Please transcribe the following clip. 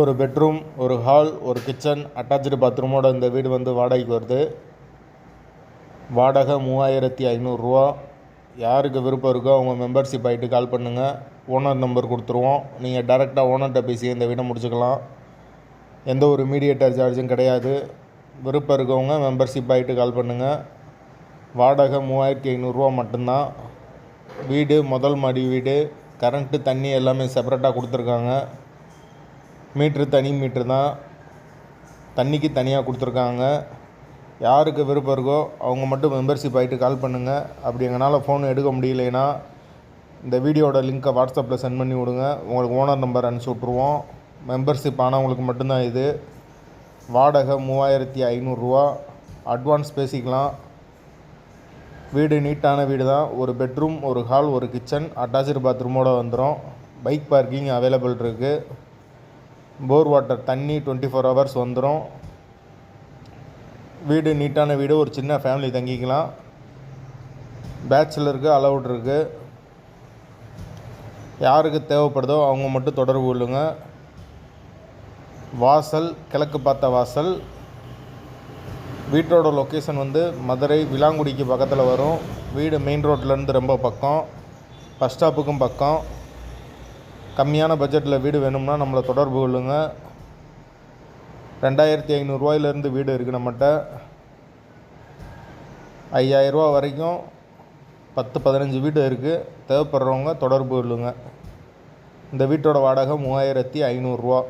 ஒரு பெட்ரூம், ஒரு ஹால், ஒரு கிச்சன், அட்டாச்சு பாத்ரூமோட இந்த வீடு வாடகைக்கு வருது. வாடகை 3500 ரூபா. யாருக்கு விருப்பம் இருக்கோ அவங்க மெம்பர்ஷிப் ஆகிட்டு கால் பண்ணுங்கள். ஓனர் நம்பர் கொடுத்துருவோம். நீங்கள் டேரெக்டாக ஓனர்கிட்ட பேசி இந்த வீடை முடிச்சுக்கலாம். எந்த ஒரு மீடியேட்டர் சார்ஜும் கிடையாது. விருப்பம் இருக்கவங்க மெம்பர்ஷிப் ஆகிட்டு கால் பண்ணுங்கள். வாடகை 3500 ரூபா மட்டும்தான். வீடு முதல் மாடி வீடு. கரண்ட்டு, தண்ணி எல்லாமே செப்பரேட்டாக கொடுத்துருக்காங்க. மீட்ரு தனி மீட்ரு தான். தண்ணிக்கு தனியாக கொடுத்துருக்காங்க. யாருக்கு விருப்பம் இருக்கோ அவங்க மட்டும் மெம்பர்ஷிப் ஆகிட்டு கால் பண்ணுங்கள். அப்படி எங்களால் ஃபோன் எடுக்க முடியலைன்னா இந்த வீடியோட லிங்க்கை வாட்ஸ்அப்பில் சென்ட் பண்ணி விடுங்க. உங்களுக்கு ஓனர் நம்பர் அனுப்பிச்சி விட்ருவோம். மெம்பர்ஷிப் ஆனவங்களுக்கு மட்டும்தான் இது. வாடகை 3500 ரூபா. அட்வான்ஸ் பேசிக்கலாம். வீடு நீட்டான வீடு தான். ஒரு பெட்ரூம், ஒரு ஹால், ஒரு கிச்சன், அட்டாச்சு பாத்ரூமோடு வந்துடும். பைக் பார்க்கிங் அவைலபிள் இருக்குது. போர் வாட்டர் தண்ணி 24 ஹவர்ஸ் வந்துடும். வீடு நீட்டான வீடு. ஒரு சின்ன ஃபேமிலி தங்கிக்கலாம். பேச்சுலருக்கு அலவுட் இருக்குது. யாருக்கு தேவைப்படுதோ அவங்க மட்டும் தொடர்பு கொள்ளுங்க. வாசல் கிழக்கு பார்த்த வாசல். வீட்டோட லொக்கேஷன் மதுரை விலாங்குடிக்கு பக்கத்தில் வரும். வீடு மெயின் ரோட்லேருந்து ரொம்ப பக்கம். பஸ் ஸ்டாப்புக்கும் பக்கம். கம்மியான பட்ஜெட்டில் வீடு வேணும்னா நம்மளை தொடர்பு கொள்ளுங்க. 2500 ரூபாயிலேருந்து வீடு இருக்குது நம்மகிட்ட. 5000 ரூபா வரைக்கும் 10-15 வீடு இருக்குது. தேவைப்படுறவங்க தொடர்பு கொள்ளுங்க. இந்த வீட்டோட வாடகை 3500 ரூபா.